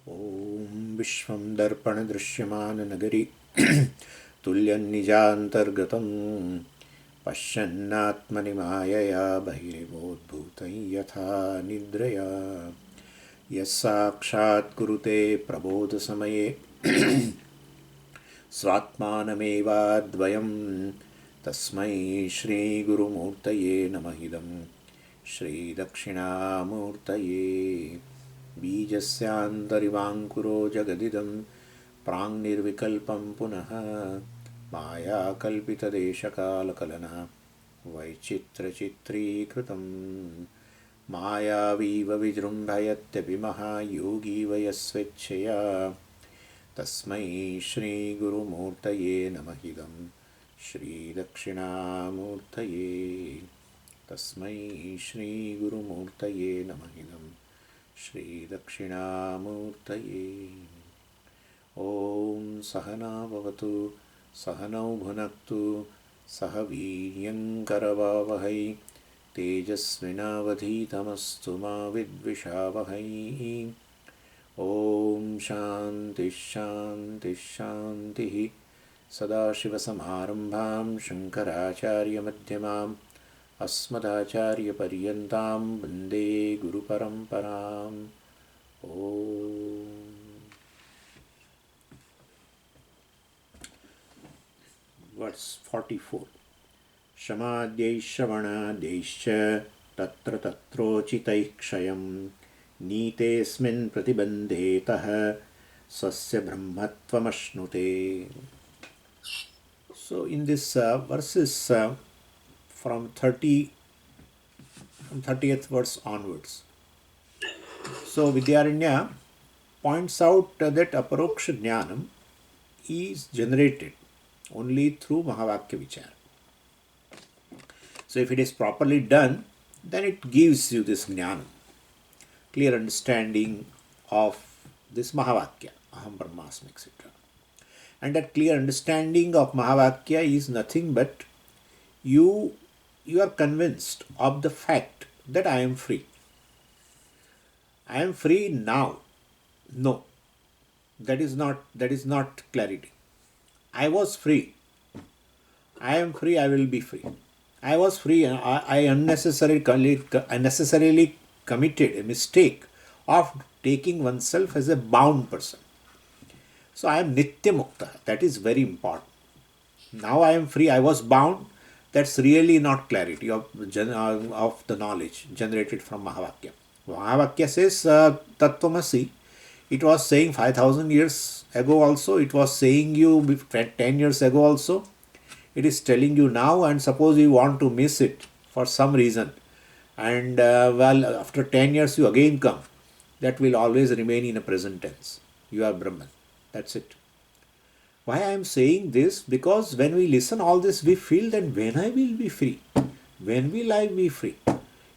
ॐ विश्वं दर्पणदृश्यमाननगरी तुल्यन्निजान्तर्गतं पश्यन्नात्मनि मायया बहिर्मोद्भूतं यथा निद्रया यः साक्षात् कुरुते प्रबोधसमये स्वात्मानमेवाद्वयं तस्मै श्रीगुरुमूर्तये नमः इदं श्रीदक्षिणामूर्तये बीजस्यान्तरिवाङ्कुरो जगदिदं प्राङ्निर्विकल्पं पुनः मायाकल्पितदेशकालकलना वैचित्र्यचित्रीकृतं मायावीव विजृम्भयत्यपि महायोगी वयस्वेच्छया तस्मै श्रीगुरुमूर्तये नमः इदं श्रीदक्षिणामूर्तये तस्मै श्रीगुरुमूर्तये नमः इदं श्रीदक्षिणामूर्तये। ॐ सहना भवतु सहनौ भुनक्तु सह वीर्यङ्करवावहै तेजस्विनावधीतमस्तु मा विद्विषावहै। ॐ शान्तिः शान्तिः शान्तिः। सदाशिवसमारम्भां शङ्कराचार्यमध्यमाम् अस्मदाचार्यपर्यन्तां वन्दे गुरुपरम्पराम्। ॐ Verse 44. शमाद्यैः श्रवणाद्यैश्च तत्र तत्रोचितैः क्षयं नीतेऽस्मिन् प्रतिबन्धेतः स्वस्य ब्रह्मत्वमश्नुते. So in this verses from 30th verse onwards. So Vidyaranya points out that aparoksha jnanam is generated only through Mahavakya Vichara. So if it is properly done, then it gives you this jnanam, clear understanding of this Mahavakya, Aham Brahmasmi, etc. And that clear understanding of Mahavakya is nothing but you are convinced of the fact that I am free. I am free now. No, that is not clarity. I was free. I am free, I will be free. I was free and I unnecessarily committed a mistake of taking oneself as a bound person. So I am Nitya Mukta. That is very important. Now I am free, I was bound. That's really not clarity of the knowledge generated from Mahavakya. Mahavakya says Tattvamasi. It was saying 5,000 years ago also. It was saying you 10 years ago also. It is telling you now, and suppose you want to miss it for some reason. And after 10 years you again come. That will always remain in a present tense. You are Brahman. That's it. Why I am saying this? Because when we listen all this, we feel that when I will be free, when will I be free?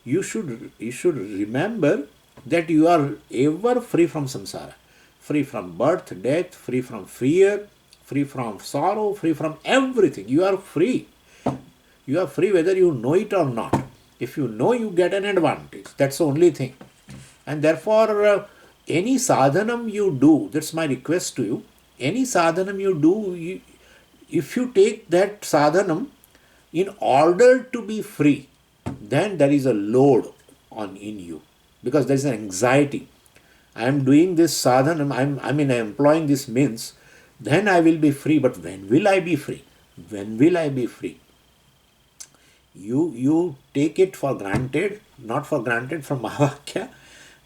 You should remember that you are ever free from samsara, free from birth, death, free from fear, free from sorrow, free from everything. You are free. You are free whether you know it or not. If you know, you get an advantage. That's the only thing. And therefore, any sadhanam you do, that's my request to you, any sadhanam you do, if you take that sadhanam in order to be free, then there is a load in you, because there is an anxiety. I am doing this sadhanam, I am employing this means, then I will be free. But when will I be free? When will I be free? You take it for granted, not for granted from Mahavakya,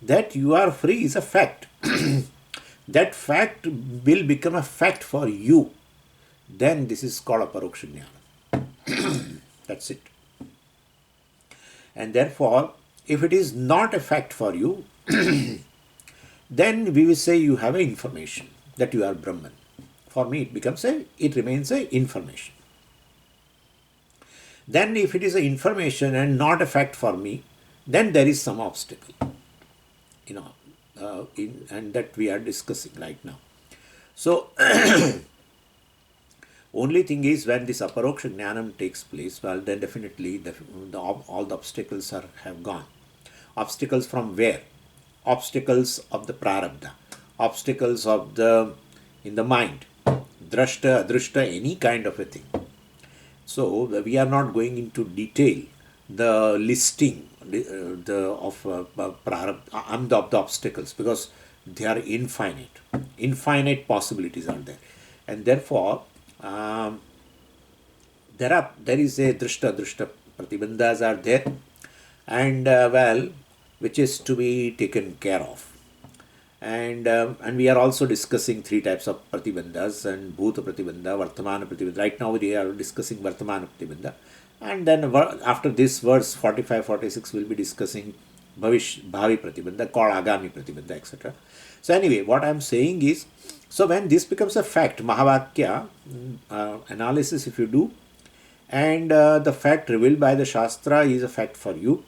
that you are free is a fact. That fact will become a fact for you. Then this is called aparoksha jnana. That's it. And therefore, if it is not a fact for you, then we will say you have an information that you are Brahman. For me, it remains a information. Then if it is an information and not a fact for me, then there is some obstacle. And that we are discussing right now. So, only thing is, when this aparoksha jnanam takes place, well, then definitely all the obstacles have gone. Obstacles from where? Obstacles of the prarabdha. obstacles of the in the mind, drashta, adrishta, any kind of a thing. So we are not going into detail the listing of the obstacles, because they are infinite. Infinite possibilities are there, and therefore um, there is a drishta pratibandhas are there, and which is to be taken care of. And we are also discussing three types of pratibandhas, and bhuta pratibandha, vartamana pratibandha. Right now we are discussing vartamana pratibandha, and then after this verse 45 46 we'll be discussing bhavi pratibandha, called agami pratibandha, etc. So anyway, what I'm saying is, so when this becomes a fact, mahavakya analysis if you do, and the fact revealed by the shastra is a fact for you,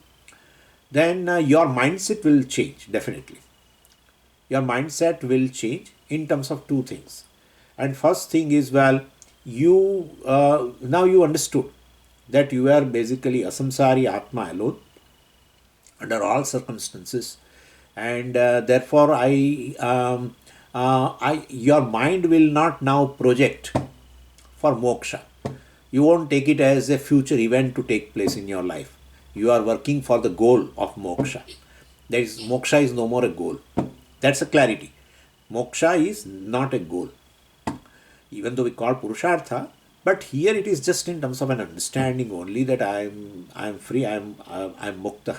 then your mindset will change. Definitely your mindset will change in terms of two things. And first thing is, well, you now you understood that you are basically asamsari atma alone under all circumstances, and therefore your mind will not now project for moksha. You won't take it as a future event to take place in your life. You are working for the goal of moksha. That is, moksha is no more a goal. That's a clarity. Moksha is not a goal, even though we call purushartha, but here it is just in terms of an understanding only that I'm free, I'm mukta,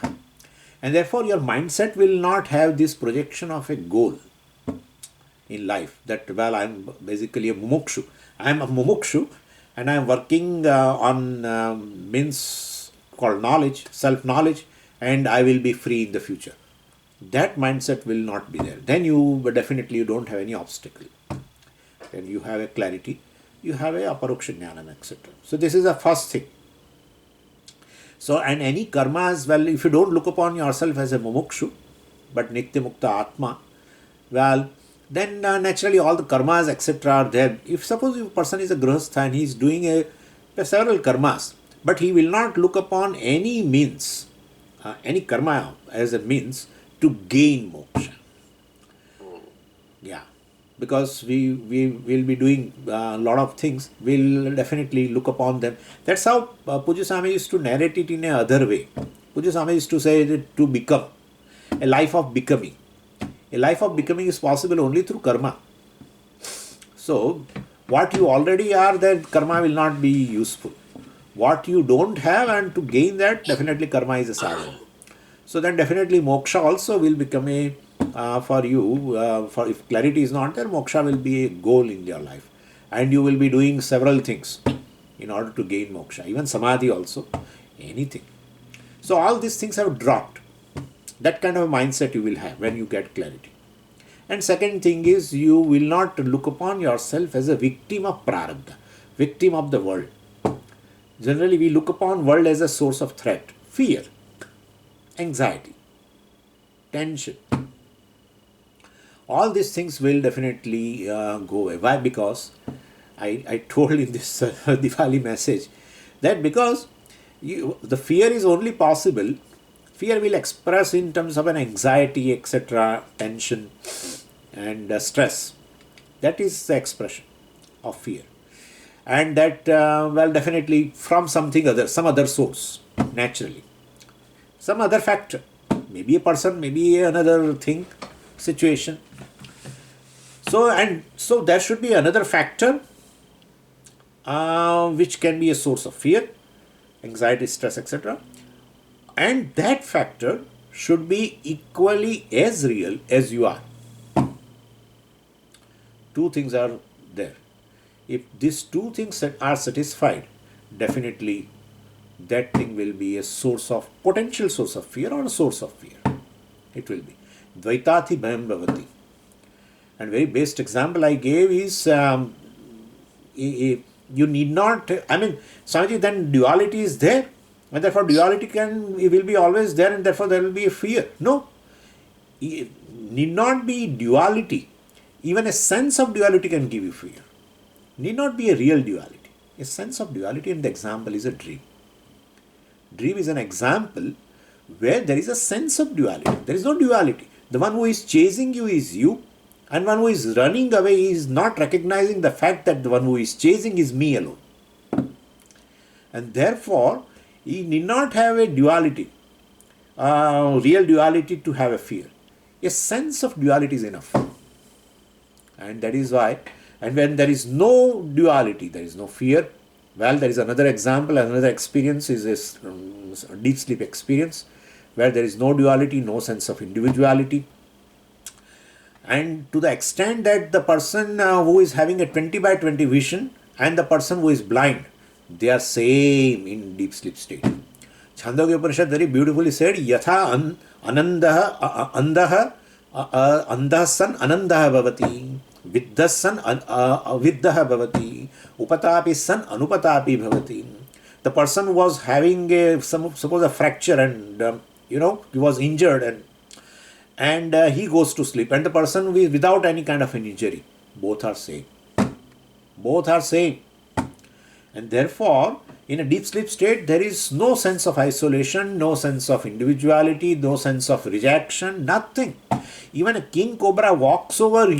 and therefore your mindset will not have this projection of a goal in life, that well, I'm basically a mumukshu. I'm a mumukshu and I'm working on means called knowledge, self knowledge, and I will be free in the future. That mindset will not be there. Then you definitely you don't have any obstacle. Then you have a clarity, you have a aparoksha jnanam, etc. So this is the first thing. So, and any karmas, well, if you don't look upon yourself as a mumukshu, but nitya mukta atma, well, then naturally all the karmas, etc. are there. If suppose if a person is a grihastha and he is doing several karmas, but he will not look upon any means, any karma as a means to gain moksha. Yeah, because we will be doing a lot of things, we'll definitely look upon them. That's how Puja Swami used to narrate it in a other way. Puja Swami used to say that to become, a life of becoming. A life of becoming is possible only through karma. So, what you already are, that karma will not be useful. What you don't have, and to gain that, definitely karma is a sadhana. So then definitely moksha also will become a, for you, for if clarity is not there, moksha will be a goal in your life. And you will be doing several things in order to gain moksha, even samadhi also, anything. So all these things have dropped. That kind of a mindset you will have when you get clarity. And second thing is, you will not look upon yourself as a victim of prarabdha, victim of the world. Generally we look upon world as a source of threat, fear, anxiety, tension. All these things will definitely go away. Why? Because I told in this Diwali message that because the fear is only possible, fear will express in terms of an anxiety, etc., tension and stress. That is the expression of fear. And that, well, definitely from something other, some other source, naturally. Some other factor, maybe a person, maybe another thing, situation. So there should be another factor which can be a source of fear, anxiety, stress, etc. And that factor should be equally as real as you are. Two things are there. If these two things are satisfied, definitely that thing will be a source of, potential source of fear or a source of fear. It will be. Dvaitati bhayam bhavati. And very best example I gave is, you need not, I mean, Swamiji, then duality is there, and therefore duality will be always there, and therefore there will be a fear. No. It need not be duality. Even a sense of duality can give you fear. Need not be a real duality. A sense of duality, and the example is a dream. Dream is an example where there is a sense of duality. There is no duality. The one who is chasing you is you, And one who is running away is not recognizing the fact that the one who is chasing is me alone. And therefore, he need not have a duality, real duality to have a fear. A sense of duality is enough. And that is why, and when there is no duality, there is no fear. Well, there is another example, another experience is this deep sleep experience, where there is no duality, no sense of individuality. And to the extent that the person who is having a 20 by 20 vision and the person who is blind, they are same in deep sleep state. Chandogya Upanishad very beautifully said, Yatha anandaha andaha andaha san anandaha bhavati, viddha san aviddaha bhavati, upatapi san anupatapi bhavati. The person was having suppose a fracture and he was injured and he goes to sleep, and the person without any kind of an injury, both are same. Both are same. And therefore, in a deep sleep state, there is no sense of isolation, no sense of individuality, no sense of rejection, nothing. Even a king cobra walks over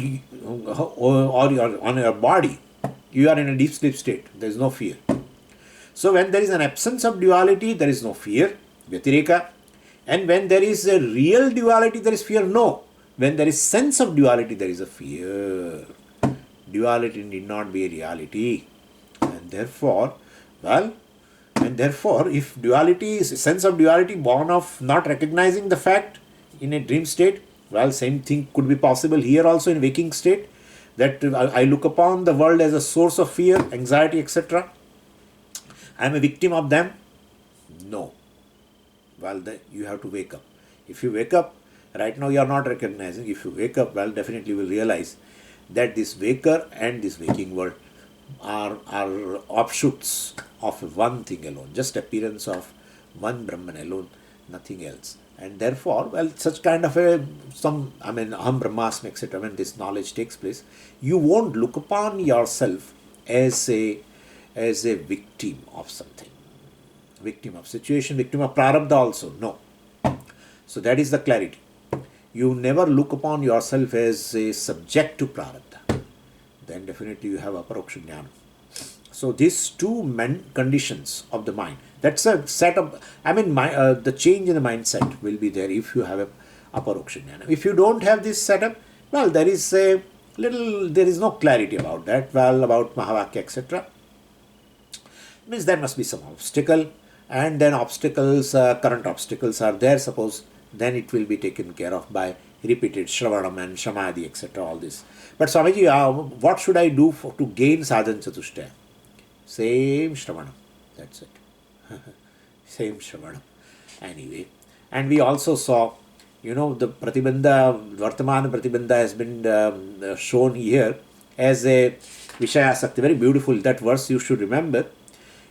or on your body, you are in a deep sleep state. There is no fear. So when there is an absence of duality, there is no fear, vyatireka. And when there is a real duality, there is fear? No. When there is sense of duality, there is a fear. Duality need not be a reality. And therefore, if duality is a sense of duality born of not recognizing the fact in a dream state, well, same thing could be possible here also in waking state, that I look upon the world as a source of fear, anxiety, etc. I am a victim of them. No. Well, you have to wake up. If you wake up, right now you are not recognizing. If you wake up, well, definitely you will realize that this waker and this waking world are offshoots of one thing alone, just appearance of one Brahman alone, nothing else. And therefore, well, such kind of Aham Brahmasmi, etc., when this knowledge takes place, you won't look upon yourself as a victim of something. Victim of situation, victim of prarabdha also. No. So that is the clarity. You never look upon yourself as a subject to prarabdha. Then definitely you have aparoksha jnana. So these two conditions of the mind, that's a set of, the change in the mindset will be there if you have a aparoksha jnana. If you don't have this setup, well, there is no clarity about that, well, about Mahavakya, etc. Means there must be some obstacle. And then current obstacles are there, suppose, then it will be taken care of by repeated Shravanam and Samadhi, etc. All this. But Swamiji, what should I do to gain sadhana chatushtaya? Same Shravanam. That's it. Same Shravanam. Anyway. And we also saw, the Pratibandha, Vartamana Pratibandha has been shown here as a Vishayasakti. Very beautiful. That verse you should remember.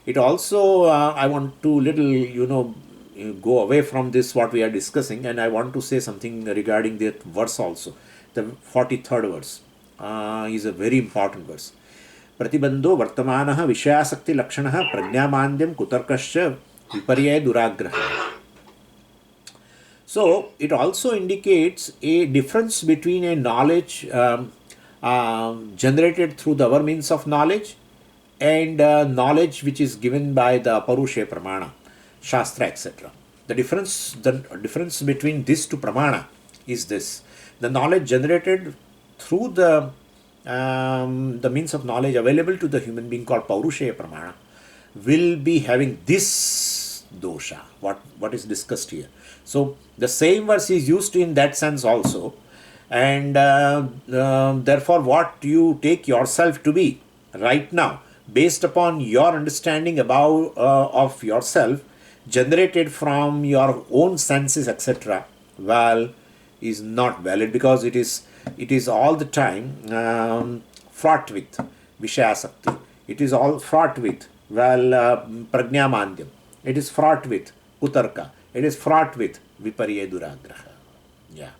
It also, I want to go away from this what we are discussing, and I want to say something regarding that verse also. The 43rd verse is a very important verse. Pratibandho vartamanaha vishayasakti lakshanaha prajnamandyam kutarkascha viparya duragraha. So, it also indicates a difference between a knowledge generated through our means of knowledge and knowledge which is given by the Aparusha Pramana, Shastra, etc. The difference between these two Pramana is this. The knowledge generated through the means of knowledge available to the human being called Paurusha Pramana will be having this dosha, what is discussed here. So, the same verse is used in that sense also, and therefore what you take yourself to be right now, based upon your understanding of yourself, generated from your own senses, etc., well, is not valid, because it is all the time fraught with Vishayasakti. It is all fraught with, Prajnamandyam. It is fraught with Kutarka. It is fraught with Viparya Duragraha. Yeah.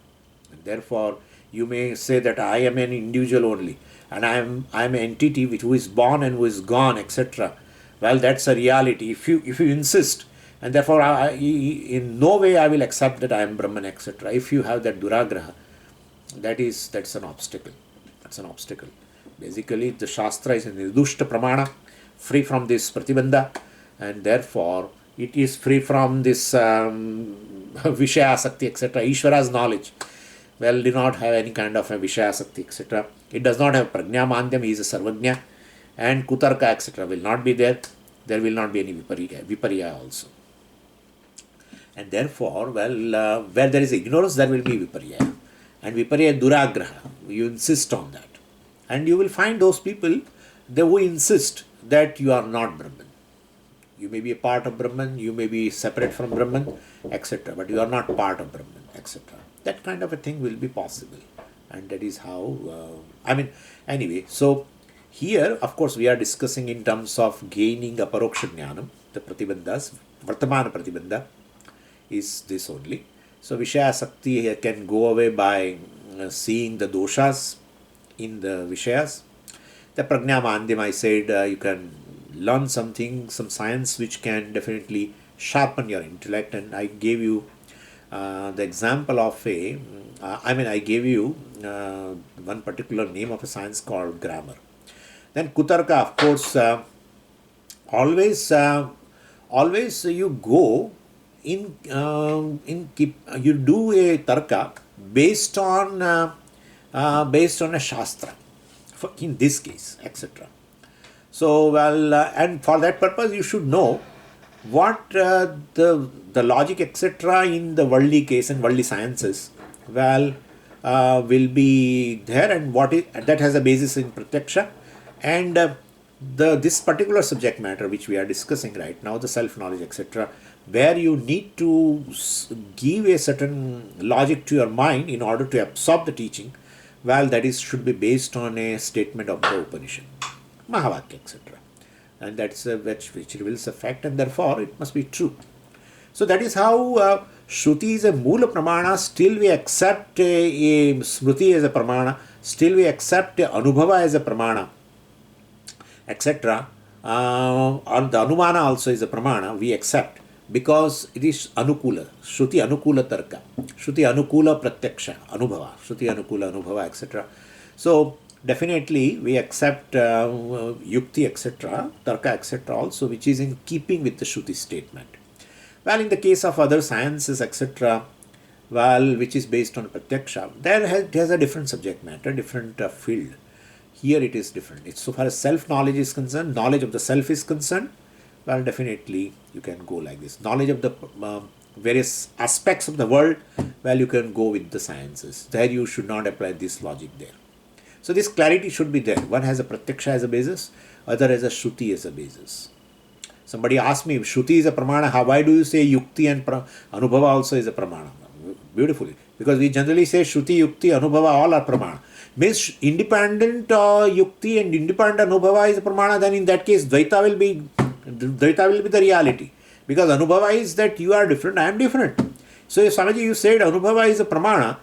And therefore, you may say that I am an individual only, and I am an entity who is born and who is gone, etc. Well, that's a reality. If you insist, and therefore in no way I will accept that I am Brahman, etc. If you have that duragraha, That's an obstacle. That's an obstacle. Basically, the Shastra is a nirdushta pramana, free from this pratibandha, and therefore it is free from this Vishaya Sakti, etc. Ishvara's knowledge, well, do not have any kind of a Vishaya Sakti, etc. It does not have Prajna Mandhyam, he is a Sarvajna, and Kutarka, etc. will not be there. There will not be any Vipariya also. And therefore, where there is ignorance, there will be Vipariya. And Vipariya Duragraha, you insist on that. And you will find those people who insist that you are not Brahman. You may be a part of Brahman, you may be separate from Brahman, etc. But you are not part of Brahman, etc. That kind of a thing will be possible. And that is how, anyway, so here, of course, we are discussing in terms of gaining aparoksha jnanam, the pratibandhas, vartamana pratibandha is this only. So Vishaya Sakti can go away by seeing the doshas in the Vishayas. The Prajna Mandhyam, I said, you can learn something, some science which can definitely sharpen your intellect. And I gave you the example of I gave you one particular name of a science called grammar. Then Kutarka, of course, always you go you do a tarka based on a shastra, in this case, etc. So, and for that purpose, you should know what the logic, etc., in the worldly case and worldly sciences, will be there, and what is that has a basis in pratyaksha, and this particular subject matter which we are discussing right now, the self knowledge, etc., where you need to give a certain logic to your mind in order to absorb the teaching, that is should be based on a statement of the Upanishad, Mahavakya, etc. And that's which reveals a fact, and therefore it must be true. So that is how Shruti is a Mula Pramana, still we accept a Smruti as a Pramana, still we accept a Anubhava as a Pramana, etc. And the Anumana also is a Pramana, we accept, because it is Anukula, Shruti Anukula Tarka, Shruti Anukula Pratyaksha, Anubhava, Shruti Anukula Anubhava, etc. So definitely we accept Yukti, etc., Tarka, etc. also, which is in keeping with the Shruti statement. In the case of other sciences, etc., which is based on Pratyaksha, it has a different subject matter, different field. Here it is different. It's so far as self-knowledge is concerned, knowledge of the self is concerned, definitely you can go like this. Knowledge of the various aspects of the world, you can go with the sciences. There you should not apply this logic there. So this clarity should be there. One has a Pratyaksha as a basis, other has a Shruti as a basis. Somebody asked me, if Shruti is a Pramana, why do you say Yukti and Anubhava also is a Pramana? Beautifully. Because we generally say Shruti, Yukti, Anubhava all are Pramana. Means independent Yukti and independent Anubhava is a Pramana, then in that case Dvaita will be the reality. Because Anubhava is that you are different, I am different. So if Swamiji you said Anubhava is a Pramana,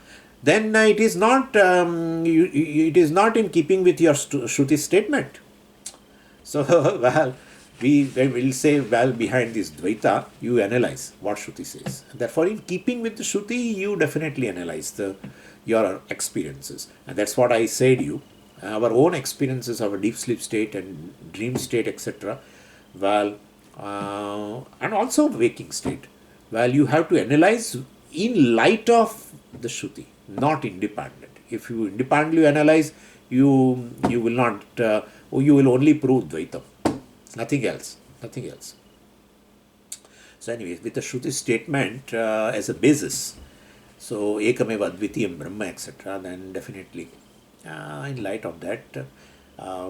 then it is not in keeping with your Shruti statement. So, we will say, behind this Dvaita, you analyze what Shruti says. Therefore, in keeping with the Shruti, you definitely analyze your experiences. And that's what I said you. Our own experiences of a deep sleep state and dream state, etc. And also waking state. You have to analyze in light of the Shruti, not independent. If you independently analyze, you will not, you will only prove Dvaitam. Nothing else. So anyway, with the Shruti statement as a basis, so Ekameva Advitiyam Brahma, etc., then definitely in light of that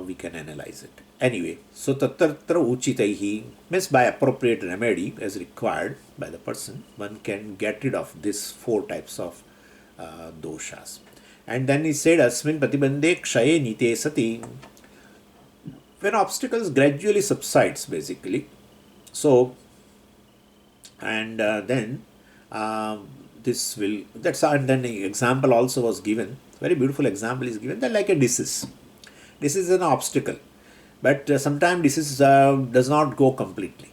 we can analyze it. Anyway, so Tattatra Uchitaihi means by appropriate remedy as required by the person, one can get rid of these 4 types of doshas. And then he said, Asmin Pratibandhe Kshaye Nite Sati, when obstacles gradually subsides, basically. So, and then this will, and then an example also was given, very beautiful example is given, that like a disease. This is an obstacle, but sometimes disease does not go completely.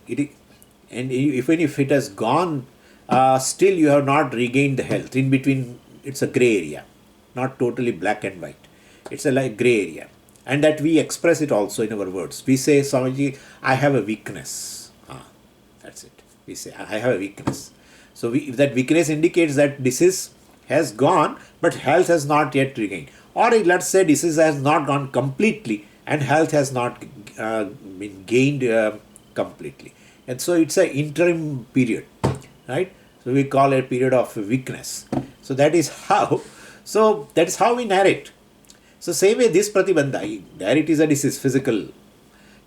And even if it has gone, still you have not regained the health. In between, it's a gray area. not totally black and white. It's a like gray area. And that we express it also in our words. We say, Swamiji, I have a weakness. That's it. We say, I have a weakness. So that weakness indicates that disease has gone, but health has not yet regained. Or let's say disease has not gone completely and health has not been gained completely. And so it's an interim period, right? So we call it a period of weakness. So that is how. So that is how we narrate. So same way this pratibandha, there it is a disease, physical.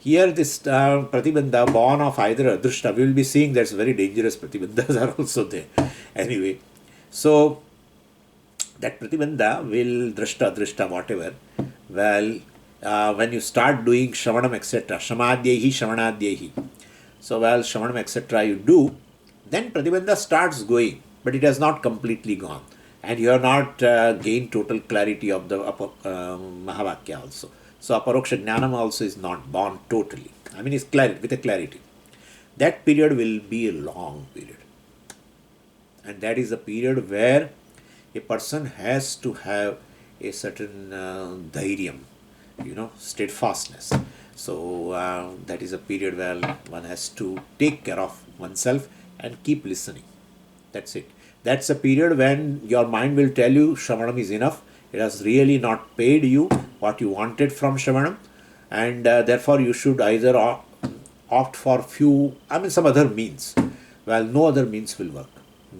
Here this pratibandha born of either adrishta, we will be seeing that's very dangerous pratibandhas are also there. Anyway, so that pratibandha will drishta, adrishta, whatever, well, when you start doing shravanam, etc., shamadhyehi, shravanadhyehi, so well, shravanam, etc., you do, then pratibandha starts going, but it has not completely gone. And you have not gained total clarity of the Mahavakya also. So aparoksha jnanam also is not born totally. I mean, it's clarity, with a clarity. That period will be a long period. And that is a period where a person has to have a certain dhairyam, steadfastness. So that is a period where one has to take care of oneself and keep listening. That's it. That's a period when your mind will tell you Shravanam is enough. It has really not paid you what you wanted from Shravanam, and therefore you should either opt for some other means. Well, no other means will work.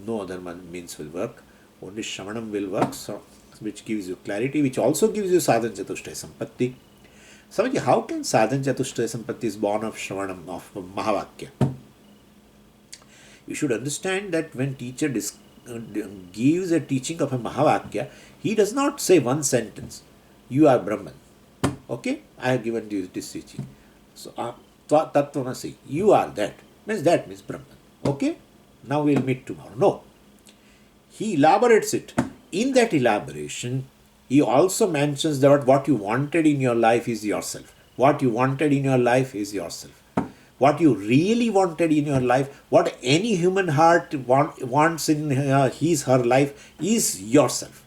No other means will work. Only Shravanam will work, so, which gives you clarity, which also gives you Sadhan Chatushtaya Sampatti. Samaji, how can Sadhan Chatushtaya Sampatti is born of Shravanam, of Mahavakya? You should understand that when teacher gives a teaching of a Mahavakya, he does not say one sentence, you are Brahman. Okay, I have given you this teaching. So, Tattvamasi, you are that. That means Brahman. Okay, now we will meet tomorrow. No. He elaborates it. In that elaboration, he also mentions that what you wanted in your life is yourself. What you wanted in your life is yourself. What you really wanted in your life, what any human heart wants in her life is yourself.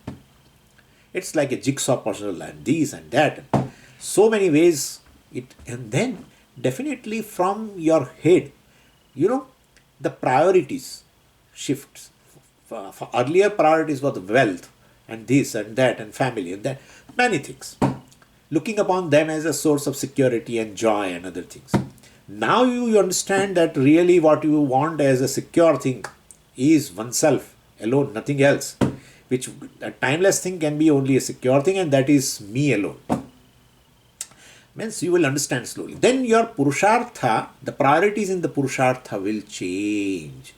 It's like a jigsaw puzzle and this and that. So many ways. And then definitely from your head, the priorities shift. For earlier priorities were the wealth and this and that and family and that. Many things. Looking upon them as a source of security and joy and other things. Now you understand that really what you want as a secure thing is oneself alone, nothing else. Which a timeless thing can be only a secure thing, and that is me alone. Means you will understand slowly. Then your Purushartha, the priorities in the Purushartha will change.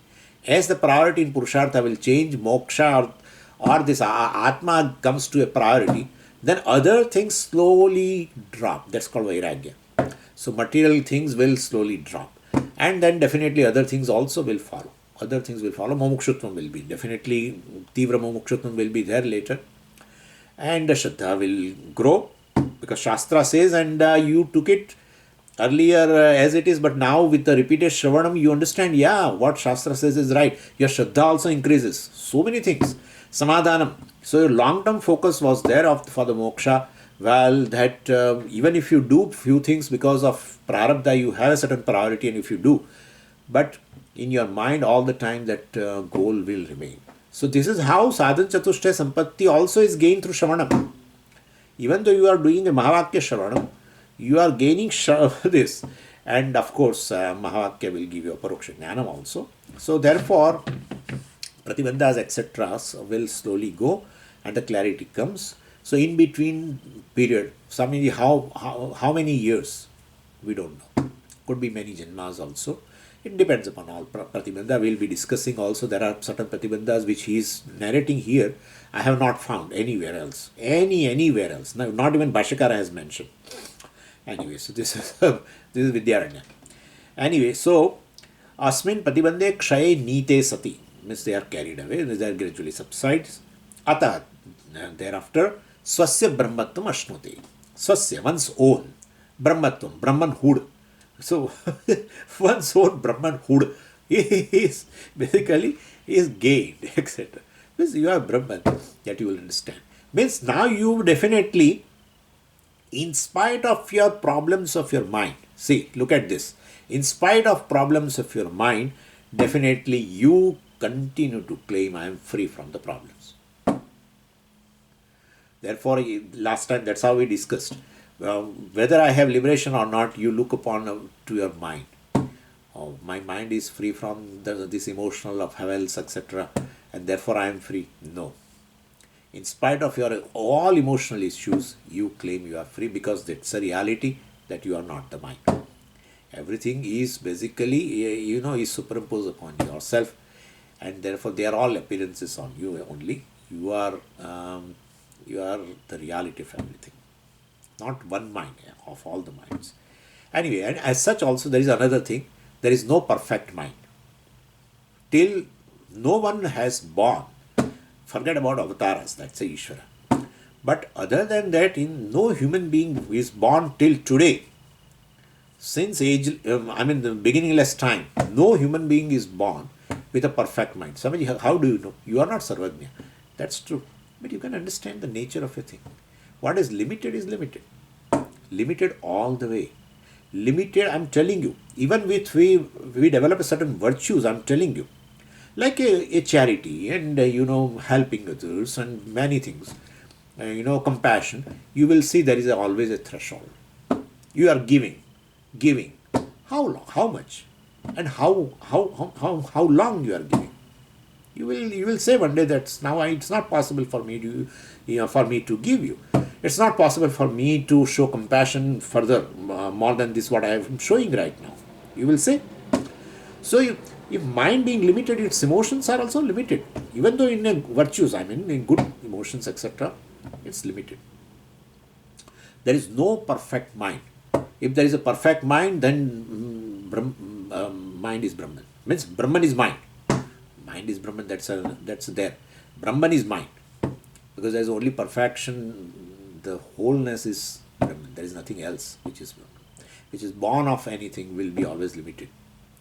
As the priority in Purushartha will change, Moksha or this Atma comes to a priority, then other things slowly drop. That's called Vairagya. So material things will slowly drop. And then definitely other things also will follow. Other things will follow. Mumukshutvam will be. Definitely Tivra Mumukshutvam will be there later. And the Shraddha will grow. Because Shastra says, and you took it earlier as it is, but now with the repeated Shravanam, you understand, what Shastra says is right. Your Shraddha also increases. So many things. Samadhanam. So your long-term focus was there for the moksha. Well, that even if you do few things because of prarabdha, you have a certain priority, and if you do, but in your mind all the time that goal will remain. So this is how Sadhan Chatushtaya Sampatti also is gained through Shravanam. Even though you are doing a Mahavakya Shravanam, you are gaining this. And of course, Mahavakya will give you a Paroksha Jnanam also. So therefore, Pratibandhas etc. will slowly go and the clarity comes. So in between period, how many years, we don't know. Could be many janmas also. It depends upon all pratibandha. We will be discussing also. There are certain pratibandhas which he is narrating here. I have not found anywhere else. Anywhere else. No, not even Bhashyakara has mentioned. Anyway, so this is Vidyaranya. Anyway, so Asmin pratibandhe kshaye nite sati. Means they are carried away. They are gradually subsides. Atah. Thereafter, swasya brahmatvam ashnuti. Swasya, one's own. Brahmatvam, Brahmanhood. So, one's own Brahmanhood is basically gained, etc. Because you are Brahman, that you will understand. Means now you definitely, in spite of your problems of your mind, see, look at this. In spite of problems of your mind, definitely you continue to claim I am free from the problems. Therefore, last time that's how we discussed. Whether I have liberation or not, you look upon to your mind. Oh, my mind is free from this emotional of havels, etc., and therefore I am free. No. In spite of your all emotional issues, you claim you are free because it's a reality that you are not the mind. Everything is basically, is superimposed upon yourself, and therefore they are all appearances on you only. You are the reality of everything, not one mind, of all the minds. Anyway, and as such also there is another thing, there is no perfect mind. Till no one has born, forget about avatars, that's a Ishvara. But other than that, in no human being is born till today, since the beginningless time, no human being is born with a perfect mind. Somebody, how do you know? You are not Sarvajna. That's true. But you can understand the nature of a thing. What is limited. Limited all the way. Limited, I'm telling you. Even with we develop a certain virtues, I'm telling you. Like a charity and, helping others and many things. Compassion. You will see there is always a threshold. You are giving. How long? How much? And how long you are giving? You will say one day that now it's not possible for me to give you. It's not possible for me to show compassion further, more than this what I am showing right now. You will say. So if mind being limited, its emotions are also limited. Even though in virtues, in good emotions, etc., it's limited. There is no perfect mind. If there is a perfect mind, then mind is Brahman. Means Brahman is mind. Mind is Brahman. That's there. Brahman is mind, because there is only perfection. The wholeness is Brahman. There is nothing else which is Brahman. Which is born of anything will be always limited.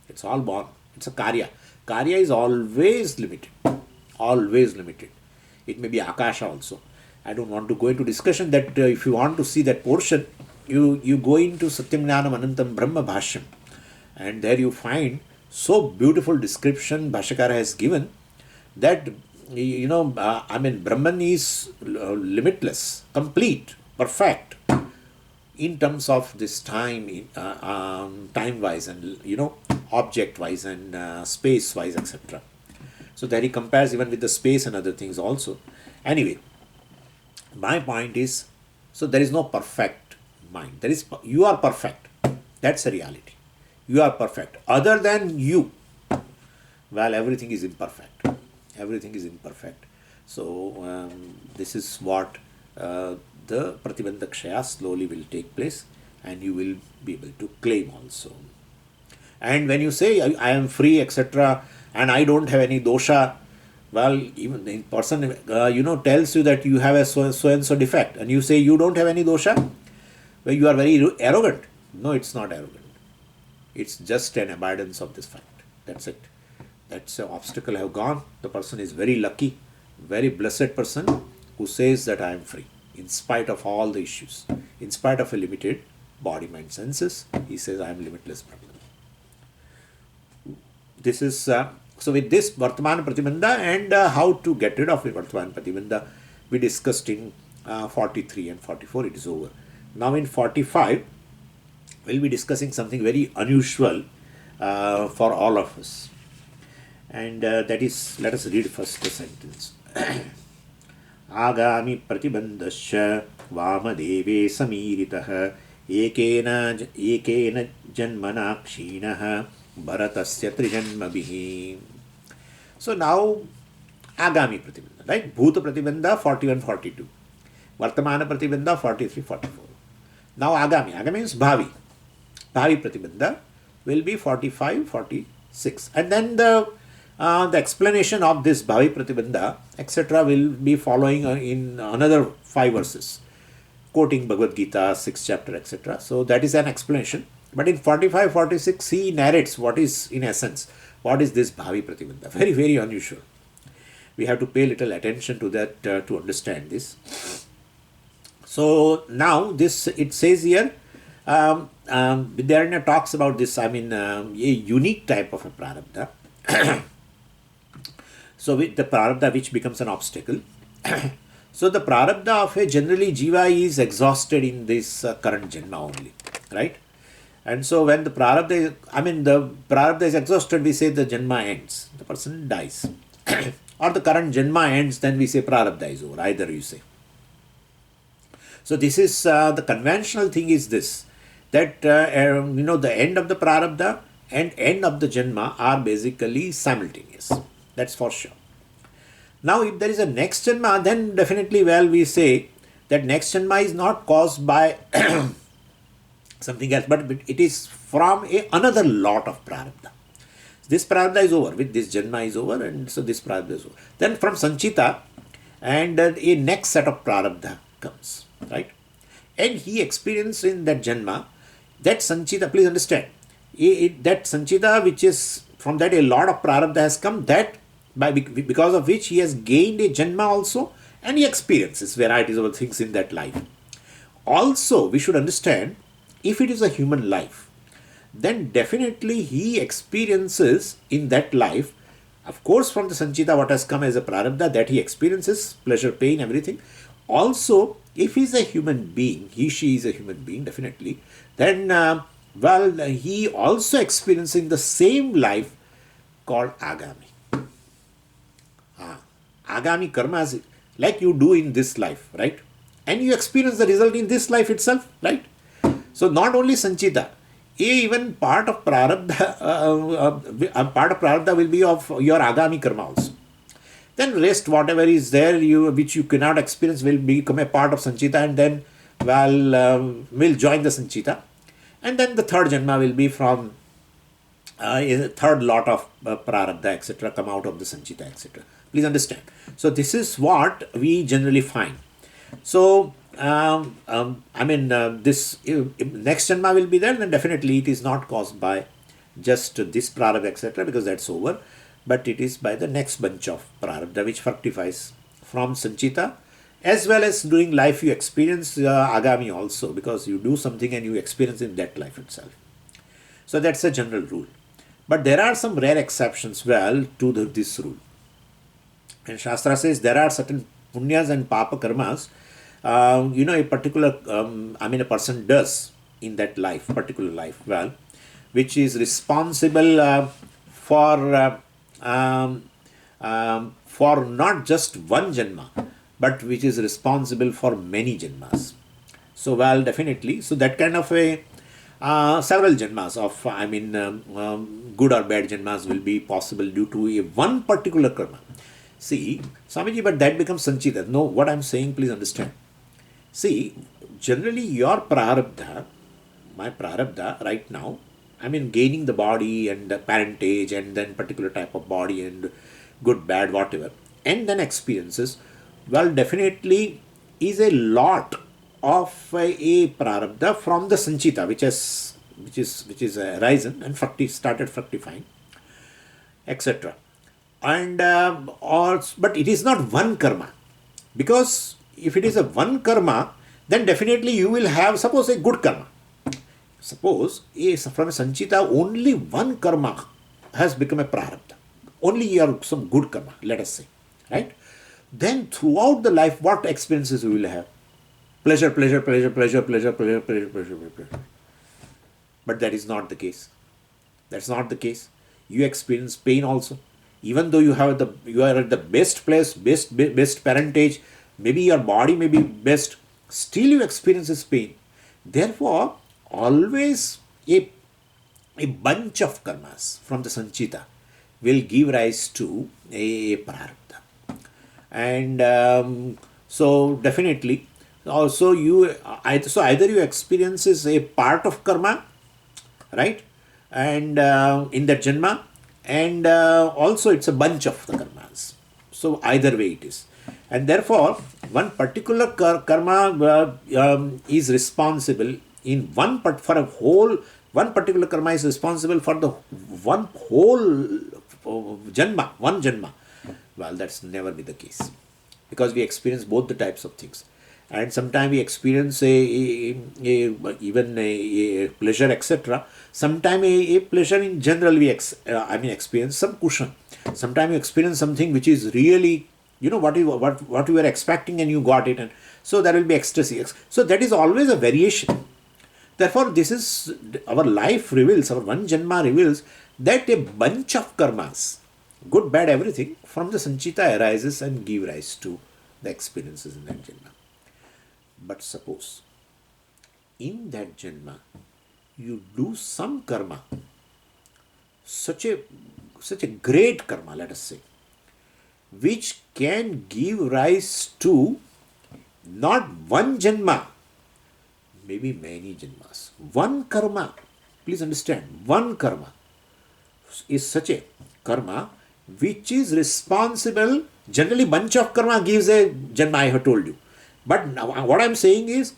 It's all born. It's a karya. Karya is always limited. Always limited. It may be Akasha also. I don't want to go into discussion that if you want to see that portion, you go into Satyam Jnanam Anantam Brahma Bhashyam, and there you find so beautiful description Bhashyakara has given that Brahman is limitless, complete, perfect in terms of this time, time wise, and object wise, and space wise, etc. So there he compares even with the space and other things also. Anyway, my point is, so there is no perfect mind. You are perfect. That's a reality. You are perfect. Other than you, well, everything is imperfect. Everything is imperfect. So this is what the Pratibandhakshaya slowly will take place, and you will be able to claim also. And when you say I am free, etc., and I don't have any dosha, well, even the person tells you that you have a so and so defect, and you say you don't have any dosha, well, you are very arrogant. No, it's not arrogant. It's just an abundance of this fact. That's it. That's an obstacle I have gone. The person is very lucky, very blessed person who says that I am free, in spite of all the issues, in spite of a limited body, mind, senses. He says I am limitless Brahman. This is so with this Vartamana Pratibandha and how to get rid of Vartamana Pratibandha, we discussed in 43 and 44. It is over. Now in 45, we'll be discussing something very unusual for all of us. And that is, let us read first the sentence. Agami pratibandhasya vamadeve samiritah ekena janmana kshinah bharatasya trijanmabhihi. So now Agami pratibandha, right? Bhuta pratibandha 41, 42. Vartamana pratibandha 43, 44. Now Agami means Bhavi. Bhavi pratibandha will be 45, 46. And then the explanation of this Bhavi pratibandha, etc., will be following in another 5 verses, quoting Bhagavad Gita, 6th chapter, etc. So that is an explanation. But in 45, 46, he narrates what is, in essence, what is this Bhavi pratibandha. Very, very unusual. We have to pay little attention to that to understand this. So now this, it says here, Vidyaranya talks about this, I mean, a unique type of a prarabdha. So with the prarabdha which becomes an obstacle. So the prarabdha of a generally jiva is exhausted in this current janma only, right? And so when the prarabdha is, I mean, the prarabdha is exhausted, we say the janma ends, the person dies. Or the current janma ends, then we say prarabdha is over, either you say. So this is the conventional thing is this, that the end of the prarabdha and end of the janma are basically simultaneous. That's for sure. Now if there is a next janma, then definitely, well, we say that next janma is not caused by something else, but it is from another lot of prarabdha. This prarabdha is over, with this janma is over, and so this prarabdha is over. Then from sanchita, and a next set of prarabdha comes, right? And he experienced in that janma, that sanchita, please understand, that sanchita which is, from that a lot of prarabdha has come, that because of which he has gained a janma also, and he experiences varieties of things in that life. Also, we should understand, if it is a human life, then definitely he experiences in that life, of course from the sanchita what has come as a prarabdha, that he experiences pleasure, pain, everything. Also, if he is a human being, she is a human being, definitely, then he also experiencing the same life called agami. Agami karmas, like you do in this life, right? And you experience the result in this life itself, right? So not only sanchita, even part of prarabdha, will be of your agami karma also. Then rest, whatever is there, which you cannot experience, will become a part of sanchita, and then will join the sanchita. And then the third janma will be from a third lot of prarabdha, etc., come out of the sanchita, etc. Please understand. So this is what we generally find. So this next janma will be there, then definitely it is not caused by just this prarabdha, etc., because that's over, but it is by the next bunch of prarabdha which fructifies from sanchita, as well as during life you experience agami also, because you do something and you experience in that life itself. So that's a general rule. But there are some rare exceptions, well, to this rule. And Shastra says there are certain punyas and papa karmas, a particular, a person does in that life, particular life, well, which is responsible for not just one janma, but which is responsible for many janmas. So, well, definitely, so that kind of a several janmas of, good or bad janmas will be possible due to one particular karma. See, Swamiji, but that becomes sanchita. No, what I'm saying, please understand. See, generally your prarabdha, my prarabdha right now, gaining the body and the parentage and then particular type of body and good, bad, whatever, and then experiences, well, definitely is a lot of a prarabdha from the sanchita, which is arisen and started fructifying, etc. And but it is not one karma, because if it is a one karma, then definitely you will have, suppose, a good karma. Suppose from a sanchita only one karma has become a prarabdha, only some good karma, let us say, right? Then throughout the life, what experiences you will have? Pleasure, pleasure, pleasure, pleasure, pleasure, pleasure, pleasure, pleasure, pleasure. But that is not the case. That's not the case. You experience pain also. Even though you are at the best place, best parentage, maybe your body may be best, still you experience this pain. Therefore, always a bunch of karmas from the sanchita will give rise to a prarabdha. And so definitely, also so either you experiences a part of karma, right, and in that janma, and also it's a bunch of the karmas. So either way it is. And therefore, one particular karma is responsible in one particular karma is responsible for the one whole janma, Well, that's never be the case, because we experience both the types of things, and sometimes we experience even a pleasure, etc. Sometimes a pleasure in general we experience some cushion. Sometimes you experience something which is really, what you were expecting and you got it, and so there will be ecstasy. So that is always a variation. Therefore, this is our life reveals, our one Janma reveals that a bunch of karmas, good, bad, everything, from the Sanchita arises and give rise to the experiences in that Janma. But suppose in that Janma you do some karma, such a great karma, let us say, which can give rise to not one Janma, maybe many Janmas. One karma, please understand, one karma is such a karma which is responsible. Generally, bunch of karma gives a Janma, I have told you. But now, what I am saying is,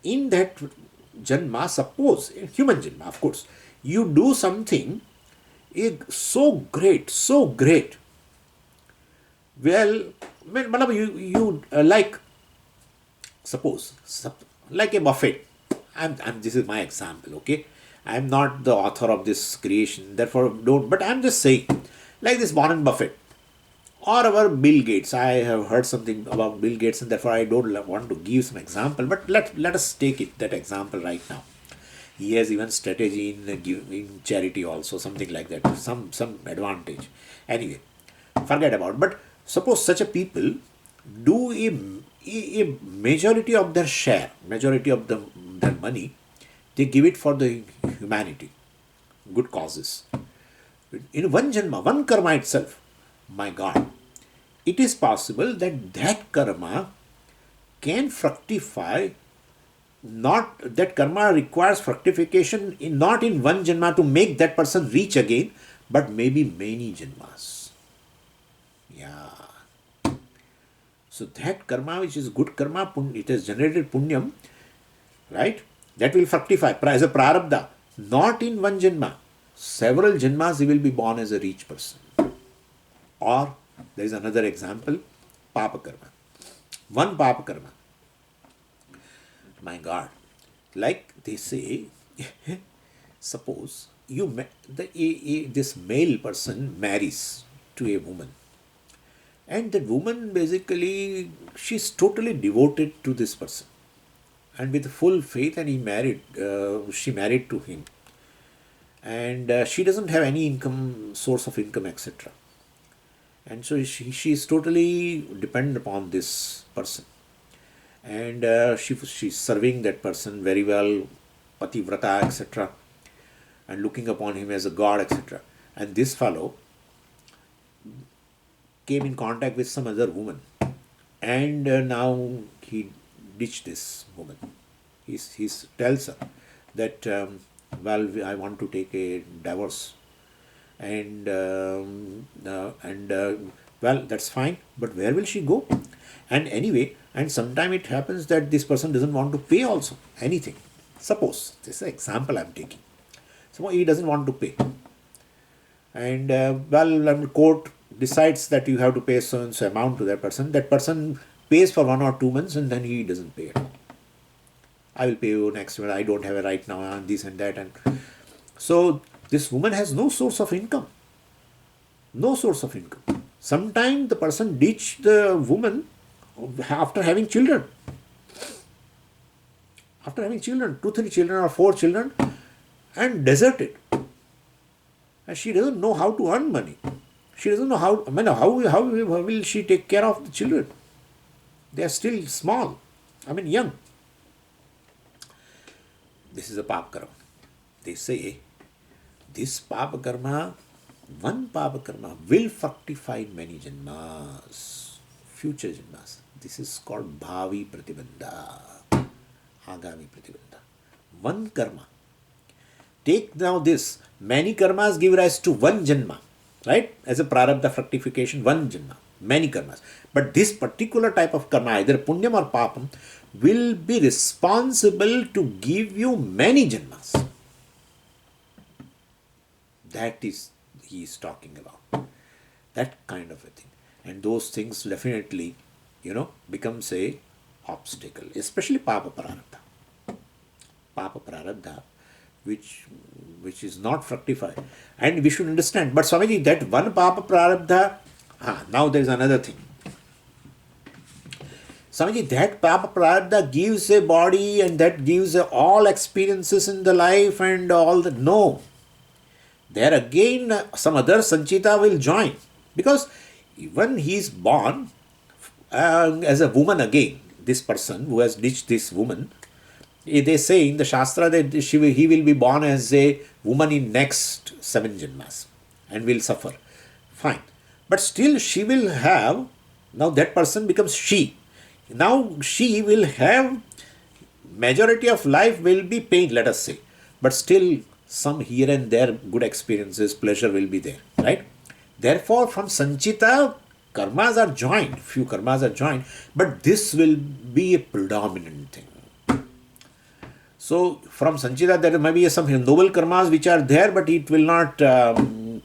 in that Janma, suppose, human Janma, of course, you do something so great. Well, like, suppose, like a buffet. This is my example, okay? I am not the author of this creation, therefore don't, but I am just saying, like this Warren Buffett or our Bill Gates. I have heard something about Bill Gates, and therefore I don't want to give some example, but let us take that example right now. He has even strategy in charity also, something like that, some advantage. Anyway, forget about. But suppose such a people do a majority of their share, majority of their money, they give it for the humanity, good causes. In one Janma, one karma itself, my God, it is possible that that karma can fructify. Not that karma requires fructification not in one Janma to make that person reach again, but maybe many Janmas. Yeah. So that karma, which is good karma, it has generated punyam, right? That will fructify as a prarabdha, not in one Janma. Several Janmas he will be born as a rich person. Or there is another example, Papa karma. One Papa karma. My God, like they say, suppose this male person marries to a woman, and that woman basically, she's totally devoted to this person, and with full faith, and she married to him, and she doesn't have any source of income, etc. And so she is totally dependent upon this person, and she's serving that person very well, pativrata, etc., and looking upon him as a god, etc. And this fellow came in contact with some other woman, and now he ditched this woman. He tells her that, well, I want to take a divorce, and well, that's fine, but where will she go? And anyway, and sometime it happens that this person doesn't want to pay also anything. Suppose, this is an example I'm taking. So he doesn't want to pay, and well, court decides that you have to pay so and so amount to that person. That person pays for 1 or 2 months, and then he doesn't pay at all. I will pay you next month. I don't have it right now, and this and that, and so this woman has no source of income. No source of income. Sometimes the person ditch the woman after having children. After having children, 2, 3 children or 4 children, and desert it. And she doesn't know how to earn money. She doesn't know how will she take care of the children? They are still small. Young. This is a papa karma. They say this papa karma, one papa karma will fructify in many janmas, future janmas. This is called bhavi pratibandha, agami pratibandha. One karma. Take now this, many karmas give rise to one janma, right? As a prarabdha fructification, one janma, many karmas. But this particular type of karma, either punyam or papam, will be responsible to give you many janmas. That is he is talking about. That kind of a thing. and those things definitely, becomes a obstacle, especially Papa Prarabdha, which is not fructified. And we should understand. But Swamiji, that one Papa Prarabdha, now there is another thing. Swamiji, that Papa Prarabdha gives a body and that gives all experiences in the life and all the. No. There again, some other Sanchita will join. Because when he is born as a woman again, this person who has ditched this woman, they say in the Shastra that he will be born as a woman in next 7 Janmas and will suffer. Fine. But still she will have, now that person becomes she. Now she will have, majority of life will be pain, let us say. But still some here and there good experiences, pleasure will be there. Right? Therefore from Sanchita, karmas are joined, few karmas are joined, but this will be a predominant thing. So from Sanchita there may be some noble karmas which are there, but it will not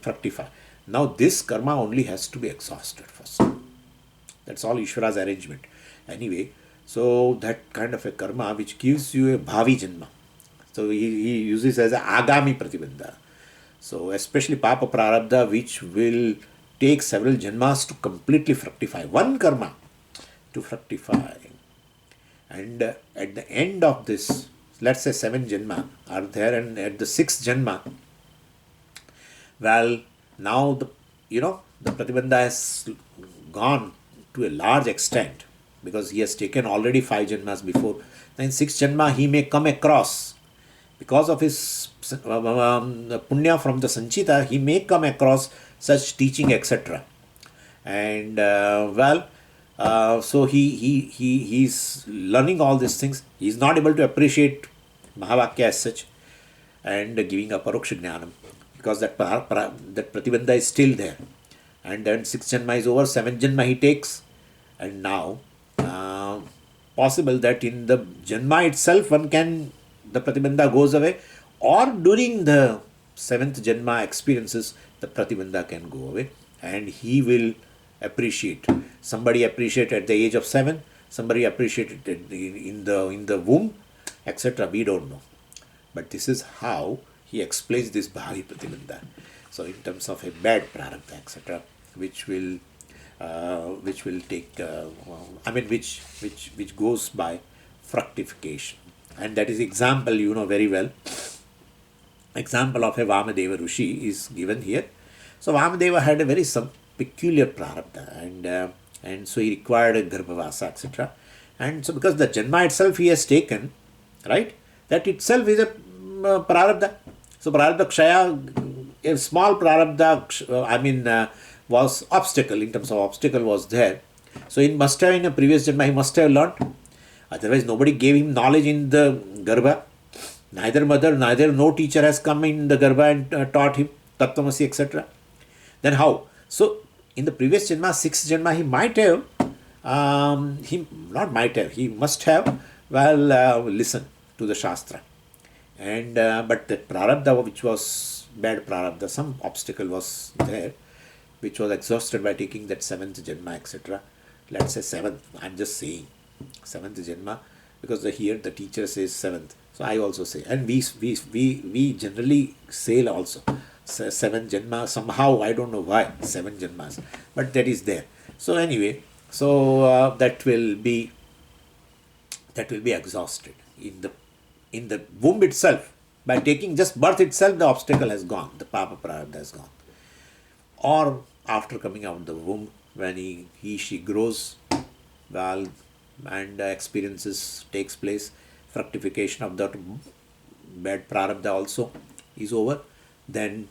fructify. Now this karma only has to be exhausted first. That's all Ishvara's arrangement. Anyway, so that kind of a karma which gives you a bhavi janma. So he uses as a agami pratibandha. So especially Papa Prarabdha, which will take several janmas to completely fructify. One karma to fructify. And at the end of this, let's say 7 janma are there, and at the 6th janma, well, now the pratibandha has gone to a large extent because he has taken already 5 janmas before. Then 6th janma he may come across, because of his punya from the Sanchita, he may come across such teaching, etc. And so he's learning all these things. He's not able to appreciate Mahavakya as such and giving a Paroksha Jnanam, because that Pratibandha is still there. And then 6th Janma is over, 7th Janma he takes, and now possible that in the Janma itself the Pratibandha goes away, or during the 7th Janma experiences the Pratibandha can go away, and he will appreciate. Somebody appreciate at the age of 7, somebody appreciated in the womb, etc. We don't know. But this is how he explains this Bhavi Pratibandha. So in terms of a bad prarabdha, etc., which will take, which goes by fructification. And that is example, very well. Example of a Vamadeva Rishi is given here. So Vamadeva had a very peculiar prarabdha, and so he required a garbhavasa, etc. And so because the janma itself he has taken, right, that itself is a prarabdha. So prarabdha kshaya, a small prarabdha, was obstacle, in terms of obstacle was there. So he must have, in a previous janma, he must have learnt. Otherwise nobody gave him knowledge in the garbha. Neither mother, no teacher has come in the garbha and taught him Tattvamasi, etc. Then how? So in the previous janma, 6th janma, he must have listened to the Shastra. And but the prarabdha, which was bad prarabdha, some obstacle was there, which was exhausted by taking that 7th janma, etc. Let's say 7th, I'm just saying 7th janma, because here the teacher says 7th. So I also say, and we generally say also 7 janma, somehow, I don't know why 7 janmas, but that is there. So anyway, so that will be exhausted in the womb itself. By taking just birth itself, the obstacle has gone, the Papa Prarabdha has gone. Or after coming out of the womb, when she grows, and experiences takes place, fructification of that bad prarabdha also is over, then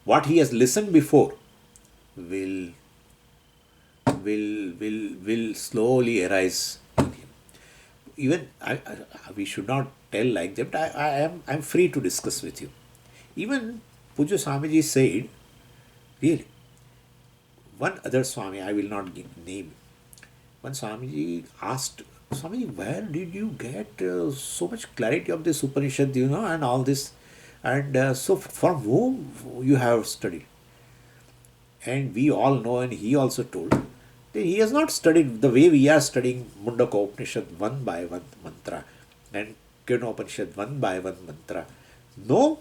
what he has listened before will slowly arise in him. Even we should not tell like that, but I'm free to discuss with you. Even Puja Swamiji said, really, one other Swami, I will not name, one Swamiji asked, Swamiji, where did you get so much clarity of this Upanishad, and all this? And so from whom you have studied? And we all know, and he also told, He has not studied the way we are studying Mundaka Upanishad one by one mantra and Kena Upanishad one by one mantra. No,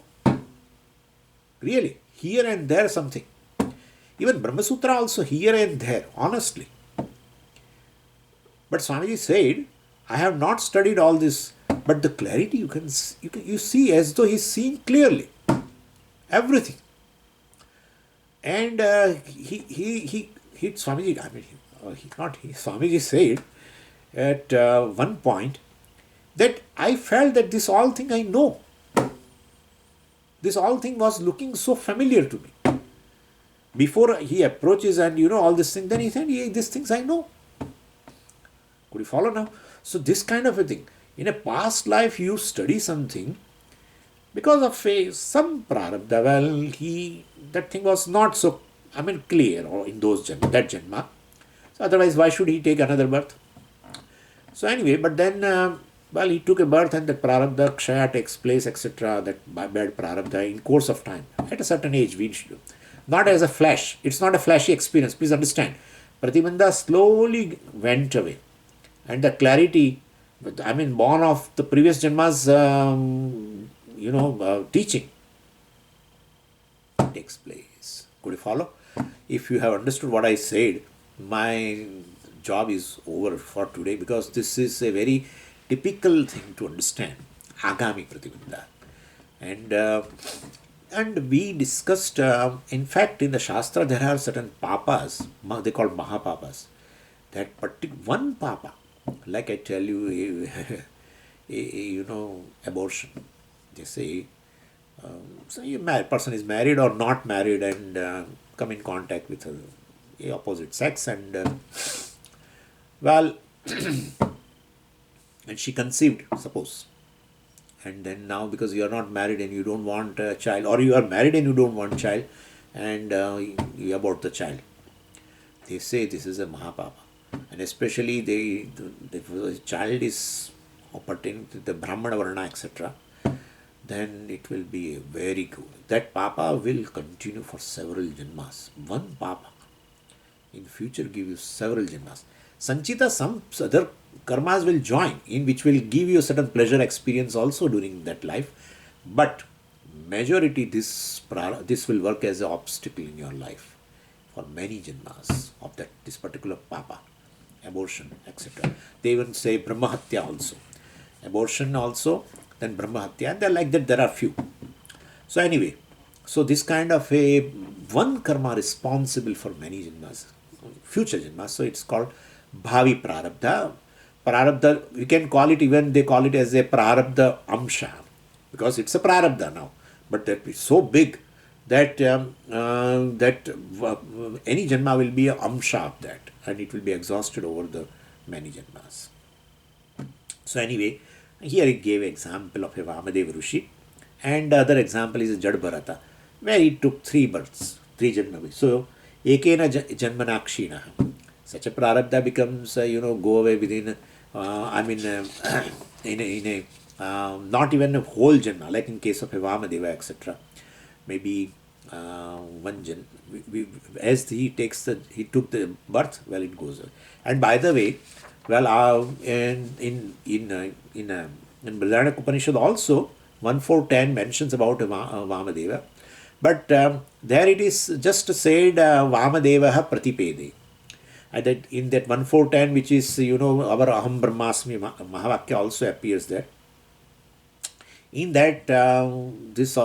really, here and there something. Even Brahma Sutra also here and there, honestly. But Swamiji said, I have not studied all this, but the clarity you see as though he's seeing clearly everything. And Swamiji, I mean, Swamiji said at one point that I felt that this all thing I know. This all thing was looking so familiar to me. Before he approaches and all this thing, then he said, these things I know. Could you follow now? So this kind of a thing. In a past life, you study something because of some prarabdha. Well, that thing was not so, clear or in that janma. So otherwise, why should he take another birth? So anyway, but then, he took a birth and that prarabdha, kshaya takes place, etc. That bad prarabdha in course of time. At a certain age, we should. Not as a flash. It's not a flashy experience. Please understand. Pratibandha slowly went away. And the clarity, born of the previous Janma's, teaching takes place. Could you follow? If you have understood what I said, my job is over for today, because this is a very typical thing to understand. Agami Pratibandha. And we discussed, in fact, in the Shastra, there are certain papas, they call Mahapapas. That one papa, like I tell you, abortion. They say, so a person is married or not married and come in contact with the opposite sex and, and she conceived, suppose. And then now, because you are not married and you don't want a child, or you are married and you don't want a child, and you abort the child. They say this is a Mahapapa. And especially the child is pertaining to the Brahmana Varna, etc., then it will be very good. That Papa will continue for several Janmas. One Papa in future give you several Janmas. Sanchita, some other karmas will join, in which will give you a certain pleasure experience also during that life. But majority, this will work as an obstacle in your life for many Janmas of this particular Papa. Abortion, etc. They even say Brahmahatya also. Abortion also, then Brahmahatya, and they're like that, there are few. So anyway, so this kind of one karma responsible for many Janmas, future Janmas, so it's called Bhavi Prarabdha. Prarabdha, we can call it, even they call it as a Prarabdha Amsha, because it's a Prarabdha now, but that is so big that any Janma will be an Amsha of that, and it will be exhausted over the many Janmas. So anyway, here he gave an example of a Vamadeva Rishi, and the other example is Jad Bharata, where he took 3 births, 3 Janma. So, Ekena Janmanakshina. Such a Prarabdha becomes, go away within, in a not even a whole Janma, like in case of a Vamadeva, etc. Maybe one Janma. As he took the birth, well, it goes away. And by the way, well, in Brihadaranyaka Upanishad also, 1.4.10 mentions about Vamadeva. But there it is just said Vamadevaha Pratipede. And that in that 1.4.10, which is, our Aham Brahmasmi Mahavakya also appears there. In that, this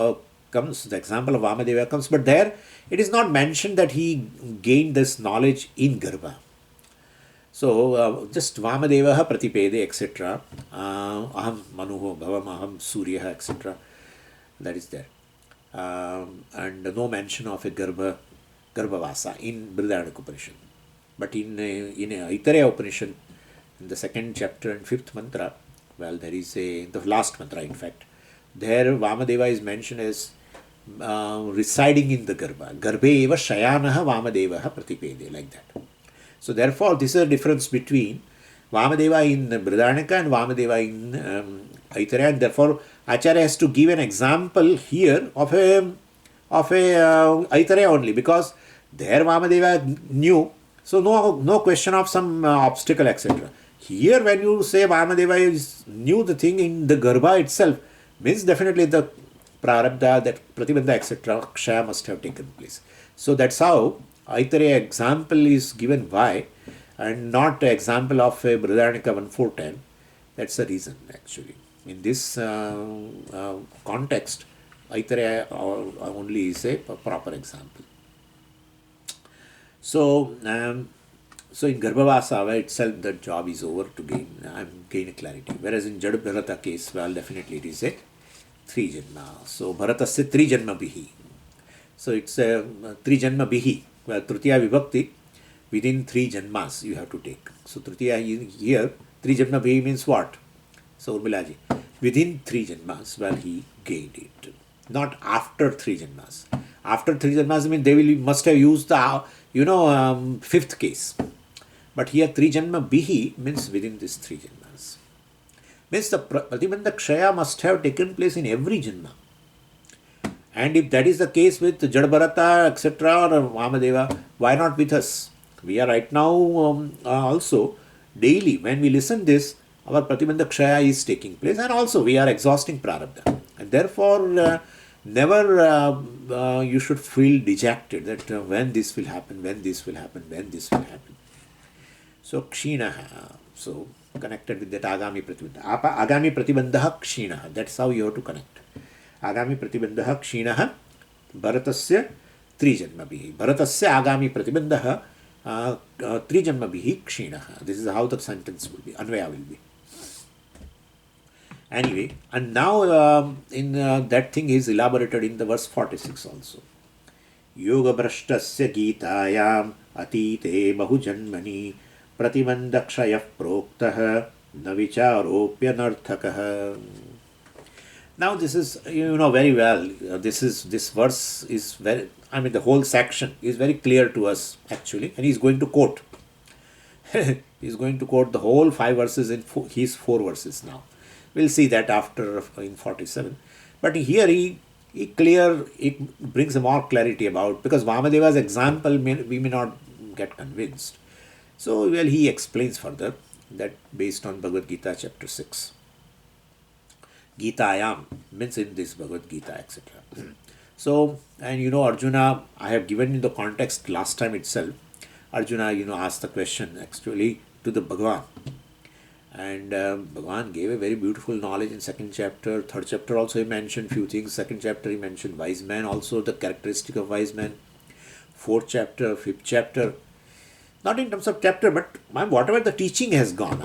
comes, the example of Vamadeva comes, but there it is not mentioned that he gained this knowledge in Garbha. So, just Vamadevaha Pratipede, etc. Aham Manuho Bhavam Aham Suryaha, etc. That is there. And no mention of a Garbhavasa in Brihadaranyaka Upanishad. But in Aitareya Upanishad, in the 2nd chapter and 5th mantra, well, there is the last mantra, in fact, there Vamadeva is mentioned as residing in the Garbha. Garbhe eva Shayanaha Vamadevaha Pratipede, like that. So therefore, this is a difference between Vamadeva in Brihadaranyaka and Vamadeva in Aitareya, and therefore Acharya has to give an example here of a Aitareya only, because there Vamadeva knew So no question of some obstacle, etc. Here, when you say Vamadeva knew the thing in the Garbha itself, means definitely the prarabdha, that pratibandha, etc., kshaya must have taken place. So that's how Aitareya example is given why, and not example of a Brihadaranyaka 1.4.10. That's the reason actually. In this context, Aitareya only is a proper example. So, so in Garbhavasava itself, the job is over to gain a clarity. Whereas in Jad Bharata case, well, definitely it is a 3 janma. So, Bharatasya 3 janma bihi. So, it's a 3 janma bihi. Well, Tritiya Vibhakti, within 3 janmas you have to take. So, Tritiya here, 3 janma bihi means what? So, Urmilaji, within 3 janmas, well, he gained it. Not after 3 janmas. After 3 janmas, I mean, they must have used the, fifth case. But here 3 janma bihi means within this 3 janmas. Means the Pratibandha Kshaya must have taken place in every janma. And if that is the case with Jadbharata, etc., or Vamadeva, why not with us? We are right now also daily, when we listen this, our Pratibandha Kshaya is taking place, and also we are exhausting Prarabdha. And therefore, never you should feel dejected that when this will happen, when this will happen, when this will happen. So, Kshinaha, so connected with that Agami Pratibandha. Agami Pratibandha Kshinaha, that's how you have to connect. Agami Pratibandha Kshinaha, Bharatasya 3 janma bihi. Bharatasya Agami Pratibandha 3 janma bihi Kshinaha. This is how the sentence will be, Anvaya will be. Anyway, and now in that thing is elaborated in the verse 46 also. Yoga Brashtasya Gitayam Atite Bahujanmani Pratibandakshayah Proktah Navicharopya Narthakah. Now this is, very well, this verse is very, the whole section is very clear to us actually, and he's going to quote. He's going to quote the whole 5 verses in his 4 verses now. We'll see that after in 47. But here it brings more clarity about, because Vamadeva's example we may not get convinced. So, well, he explains further that based on Bhagavad Gita chapter 6. Gitayam means in this Bhagavad Gita, etc. So, and Arjuna, I have given in the context last time itself. Arjuna, asked the question actually to the Bhagavan. And Bhagavan gave a very beautiful knowledge in 2nd chapter. 3rd chapter also he mentioned few things. 2nd chapter he mentioned wise man, also the characteristic of wise man. 4th chapter, 5th chapter. Not in terms of chapter, but whatever the teaching has gone,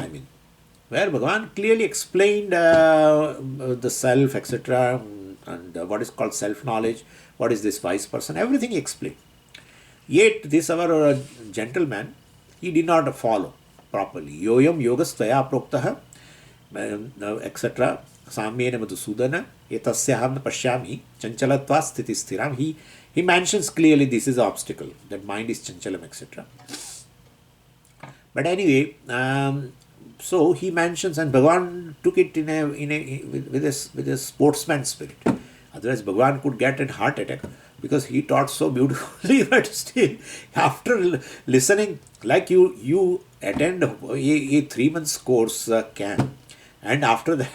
where Bhagavan clearly explained the self, etc., and what is called self-knowledge, what is this wise person, everything he explained. Yet this our gentleman, he did not follow properly. Yoyam yogastvaya proktah, etc. Samyena madhusudana, etasyaham pashyami, chanchalatva sthiti sthiram. He mentions clearly this is an obstacle, that mind is chanchalam, etc. But anyway, so he mentions, and Bhagavan took it with a sportsman spirit. Otherwise, Bhagavan could get a heart attack, because he taught so beautifully. But still, after listening, like you attend a 3 months course camp, and after that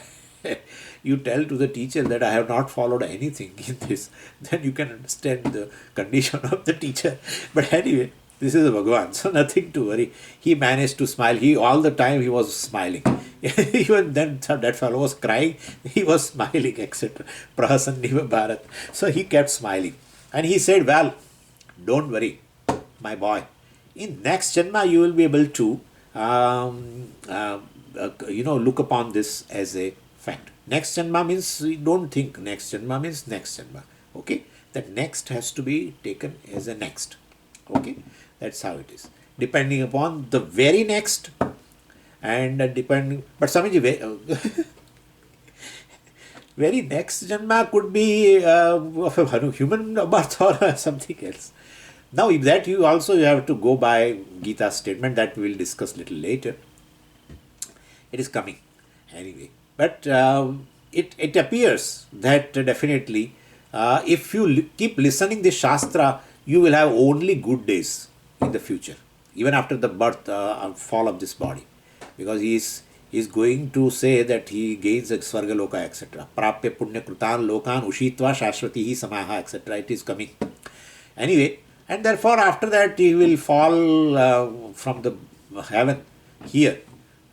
you tell to the teacher that I have not followed anything in this, then you can understand the condition of the teacher. But anyway, this is a Bhagavan, so nothing to worry. He managed to smile. All the time he was smiling. Even then that fellow was crying, he was smiling, etc. Prahasanniva Bharat. So he kept smiling. And he said, well, don't worry, my boy. In next Janma, you will be able to, look upon this as a fact. Next Janma means, don't think next Janma means next Janma. Okay? That next has to be taken as a next. Okay? That's how it is. Depending upon the very next, and but Swamiji, very next Janma could be of a human birth or something else. Now, if that you have to go by Gita's statement that we will discuss little later. It is coming anyway. But it appears that definitely if you keep listening the Shastra, you will have only good days in the future. even after the birth fall of this body, because he is going to say that he gains a Svargaloka, etc. Prapya Punya Krutan Lokan Ushitva Shashwati Samaha, etc. It is coming. Anyway, and therefore after that he will fall from the heaven here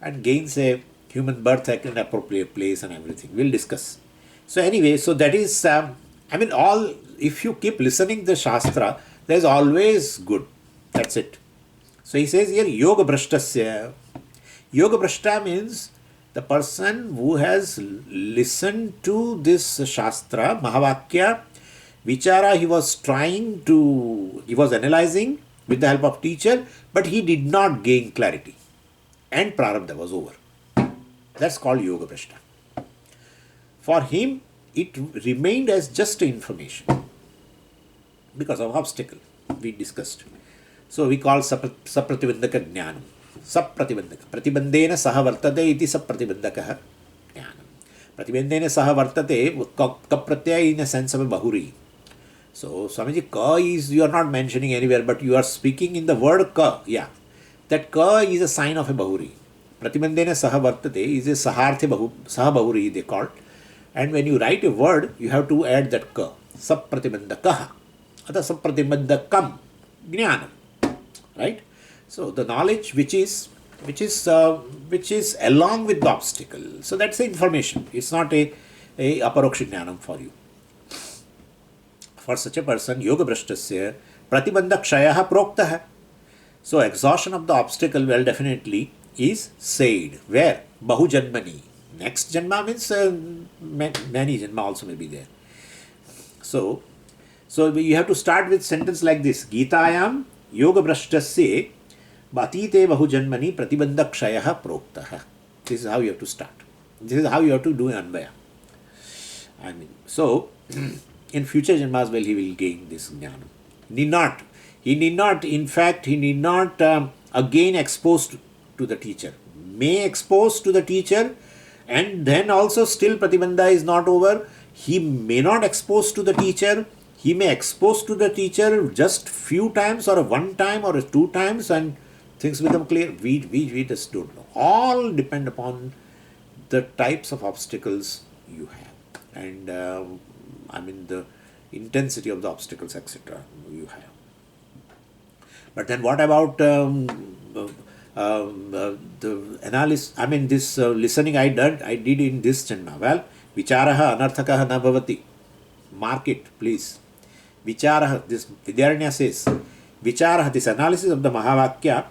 and gains a human birth at an appropriate place and everything. We'll discuss. So anyway, so that is, all, if you keep listening the Shastra, there is always good. That's it. So he says here, Yoga Brashtasya. Yoga Brashta means the person who has listened to this Shastra, Mahavakya, Vichara, he was analyzing with the help of teacher, but he did not gain clarity. And Prarabdha was over. That's called Yoga Brashta. For him, it remained as just information because of obstacle we discussed. So we call Sapratibandhaka Jnanam. Sapratibandhaka. Pratibandhena saha vartate iti sapratibandhaka jnanam. Pratibandhena saha vartate, kapratyaya in a sense of a bahuri. So Swamiji, ka is, you are not mentioning anywhere, but you are speaking in the word ka. Yeah. That ka is a sign of a bahuri. Pratibandhena saha vartate is a saharthe saha bahuri they call. And when you write a word, you have to add that ka. Sapratibandhakaha. Ata sapratibandhakam. Jnanam. Right? So the knowledge which is along with the obstacle. So that's the information. It's not a aparoksha jnanam for you. For such a person, yoga brashtasya pratibandhak shayaha proktaha. So exhaustion of the obstacle, well, definitely is said. Where? Bahu janmani. Next janma means many janma also may be there. So you have to start with sentence like this. Gitayam yoga brashtasya batite bahu janmani pratibandhak shayaha proktaha. This is how you have to start. This is how you have to do anvaya. So in future janmas, well, he will gain this jnana. He need not, in fact, again exposed to the teacher. May expose to the teacher, and then also still Pratibandha is not over. He may not expose to the teacher. He may expose to the teacher just few times or one time or two times and things become clear. We just don't know. All depend upon the types of obstacles you have and the intensity of the obstacles, etc. you have. But then what about the analysis? This listening I did in this janma. Well, vicharaha anarthakaha na bhavati. Mark it, please. Vicharaha, this Vidyaranya says, vicharaha, this analysis of the Mahavakya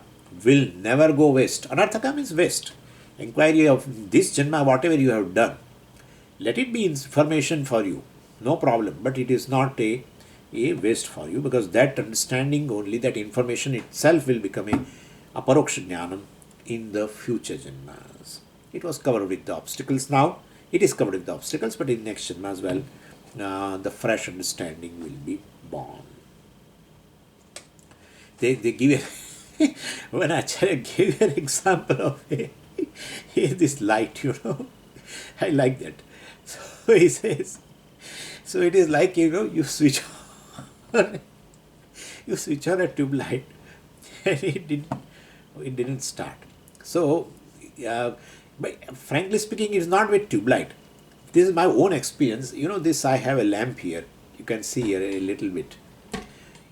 will never go waste. Anarthaka means waste. Inquiry of this janma, whatever you have done, let it be information for you. No problem. But it is not a waste for you, because that understanding only, that information itself will become a aparoksha jnanam in the future janmas. It was covered with the obstacles now. It is covered with the obstacles, but in next janma as well, the fresh understanding will be born. They give when Acharya gave an example of this light, I like that. So he says, so it is like, you switch on a tube light and it didn't start. So, but frankly speaking, it's not with tube light. This is my own experience. This, I have a lamp here. You can see here a little bit.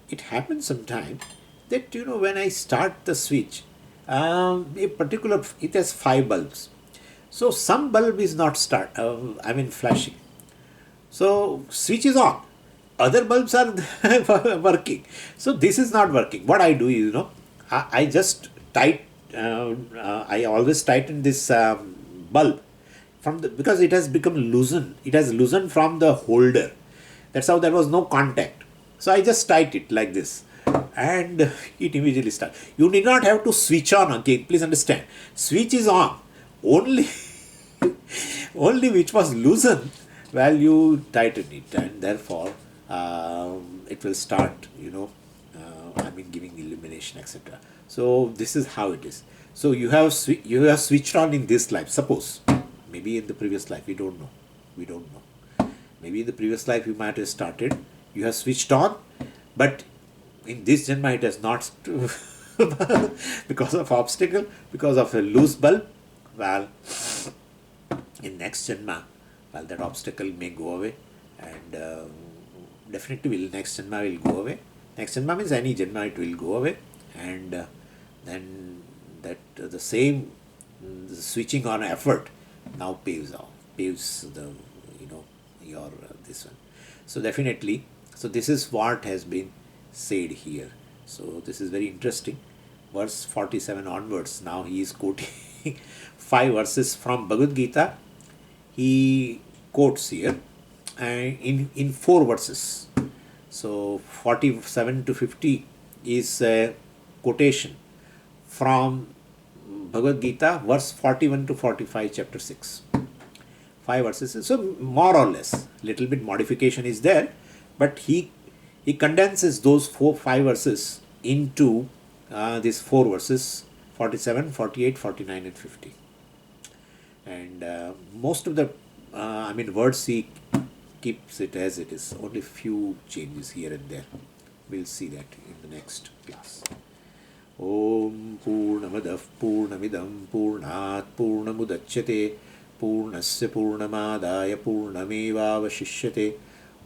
It happens sometimes that, when I start the switch, it has 5 bulbs. So some bulb is not flashing. So switch is on. Other bulbs are working. So this is not working. What I do is, I just I always tighten this bulb because it has become loosened. It has loosened from the holder. That's how there was no contact. So I just tighten it like this, and it immediately starts. You need not have to switch on again. Please understand. Switch is on. Only which was loosened, well, you tighten it, and therefore it will start, giving illumination, etc. So this is how it is. So you have switched on in this life. Suppose, maybe in the previous life, we don't know. Maybe in the previous life you might have started. You have switched on, but in this janma it has not because of obstacle, because of a loose bulb. Well, in next Janma, well, that obstacle may go away, and definitely will next Janma will go away. Next Janma means any Janma, it will go away, and then that the same the switching on effort now paves the, your this one. So definitely, so this is what has been said here. So this is very interesting. Verse 47 onwards, now he is quoting five verses from Bhagavad Gita. He quotes here and in four verses. So 47 to 50 is a quotation from Bhagavad Gita, verse 41 to 45, chapter 6. Five verses. So more or less, little bit modification is there, but he condenses those five verses into these four verses: 47, 48, 49, and 50. And most of the words he keeps it as it is. Only few changes here and there. We'll see that in the next class. Om Purnamadah Purnamidam Purnat Purnamudachyate Purnasya Purnamadaya Purnamevavashishyate.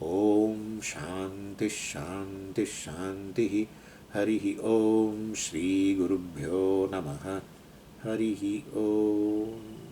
Om Shanti Shanti Shanti. Harihi Om Shri Gurubhyo Namaha. Harihi Om.